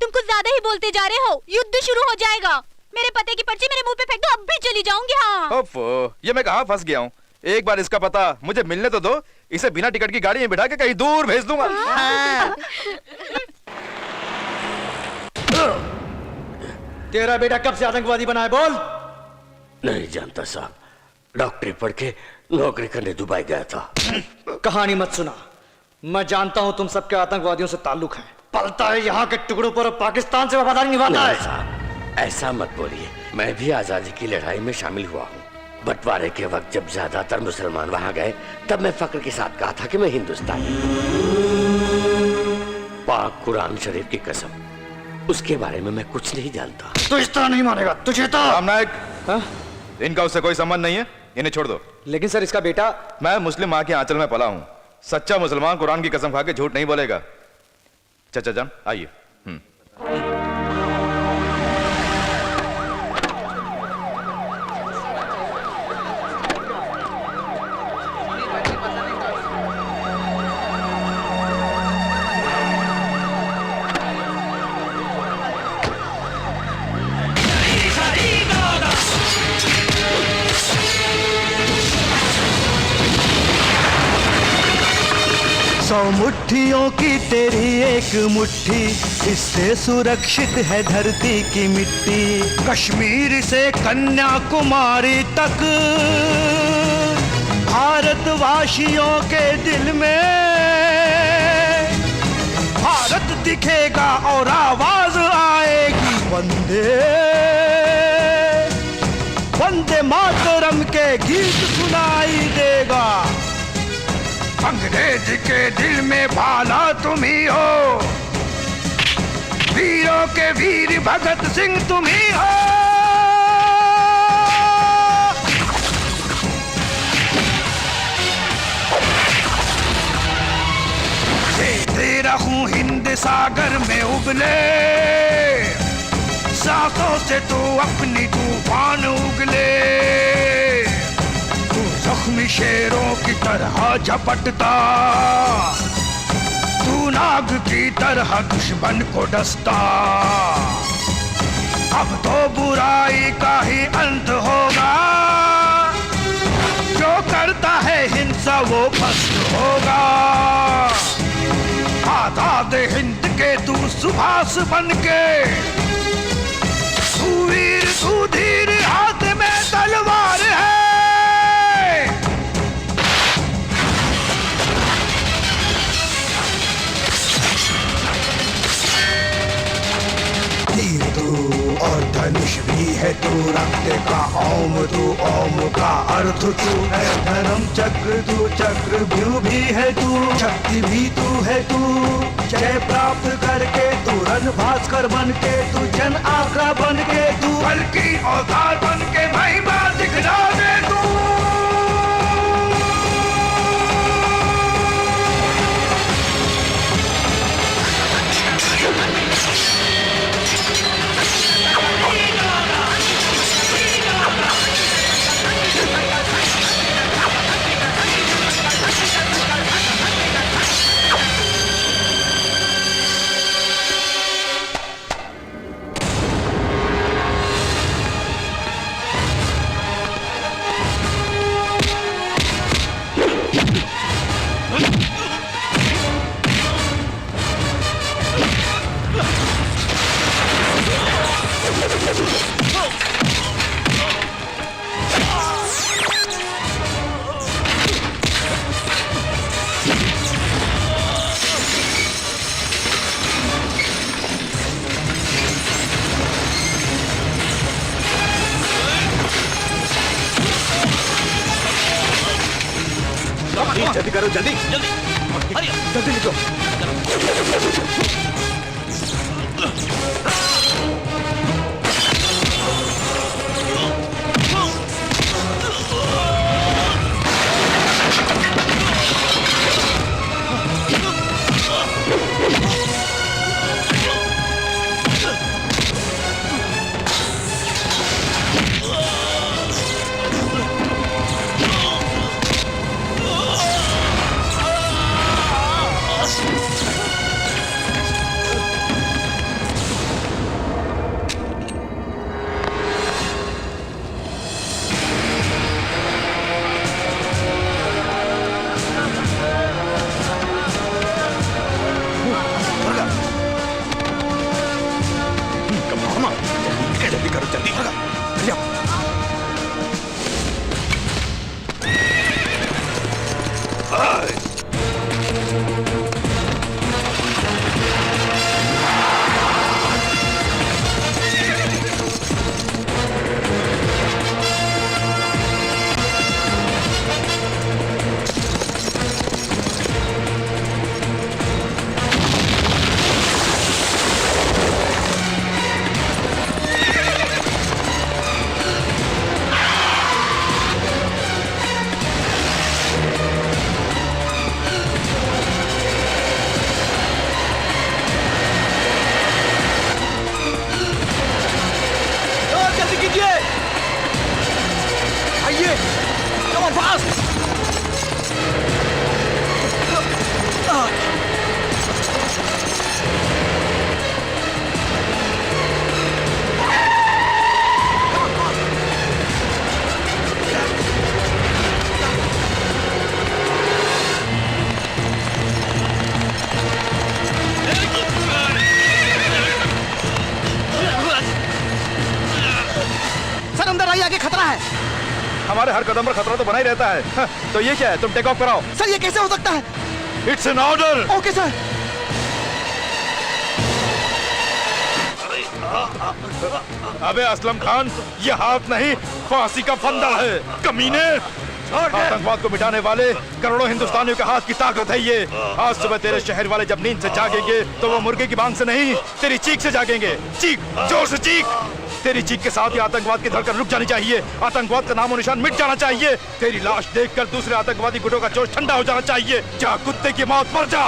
तुम कुछ ज्यादा ही बोलते जा रहे हो, युद्ध शुरू हो जाएगा। मेरे पते की पर्ची मेरे मुंह पे फेंक दो, अब भी चली जाऊंगी। हाँ ओफो, ये मैं कहाँ फंस गया हूँ? एक बार इसका पता मुझे मिलने तो दो, इसे बिना टिकट की गाड़ी में बिठा के कहीं दूर भेज दूंगा। तेरा बेटा कब से आतंकवादी बना है, बोल। नहीं जानता साहब, डॉक्टरी पढ़ के नौकरी करने दुबई गया था। कहानी मत सुना, मैं जानता हूं तुम सबके आतंकवादियों से ताल्लुक है। पलता है यहाँ के टुकड़ों पर और पाकिस्तान से वफादारी निभाता है। साहब ऐसा मत बोलिए, मैं भी आजादी की लड़ाई में शामिल हुआ हूँ। बंटवारे के वक्त जब ज्यादातर मुसलमान वहां गए, तब मैं फक्र के साथ कहा था कि मैं हिंदुस्तानी हूं। पाक कुरान शरीफ की कसम, उसके बारे में मैं कुछ नहीं जानता। तू इस तरह नहीं मानेगा, तुझे तो। राम नायक, इनका उससे कोई संबंध नहीं है, इन्हें छोड़ दो। लेकिन सर इसका बेटा। मैं मुस्लिम माँ के आंचल में पला हूँ। सच्चा मुसलमान कुरान की कसम खा के झूठ नहीं बोलेगा। चाचा जान आइए। सौ मुट्ठियों की तेरी एक मुट्ठी, इससे सुरक्षित है धरती की मिट्टी। कश्मीर से कन्याकुमारी तक भारतवासियों के दिल में भारत दिखेगा और आवाज आएगी वंदे वंदे मातरम के गीत सुनाई देगा। अंग्रेज के दिल में भाला तुम ही हो, वीरों के वीर भगत सिंह तुम ही हो। दे रहूं हिंद सागर में उबले, सांसों से तू अपनी तूफान उगले। जख्मी शेरों की तरह झपटता, तू नाग की तरह दुश्मन को डसता। अब तो बुराई का ही अंत होगा, जो करता है हिंसा वो भस्म होगा। आजाद हिंद के तू सुभाष बनके, तू वीर तू धीर, हाथ में तलवार है। और धनुष भी है तू, रक्त का ओम तू, ओम का अर्थ तू है। धर्म चक्र तू, चक्रव्यूह भी है तू, शक्ति भी तू है तू। जय प्राप्त करके तू रण भास्कर बन के, तू जन आग्रह बन के, तू बल्कि औजार बन के महिमा दिखला दे तू। जल्दी करो, जल्दी जल्दी जल्दी लिखो। खतरा है। हमारे हर कदम पर खतरा तो बना ही रहता है। हाँ, तो ये क्या है? तुम टेक ऑफ कराओ। सर ये कैसे हो सकता है? It's an order. Okay sir. अबे असलम खान, ये हाथ नहीं फांसी का फंदा है। कमीने, आतंकवाद को मिटाने वाले करोड़ों हिंदुस्तानियों के हाथ की ताकत है ये। आज सुबह तेरे शहर वाले जब नींद से जागेंगे तो वो मुर्गे की बांग से नहीं, तेरी चीख से जागेंगे। चीख, जोर से चीख। तेरी चीख के साथ ही आतंकवाद की धड़कन रुक जानी चाहिए। आतंकवाद का नामो निशान मिट जाना चाहिए। तेरी लाश देखकर दूसरे आतंकवादी गुटों का जोश ठंडा हो जाना चाहिए। जा कुत्ते की मौत, मर जा।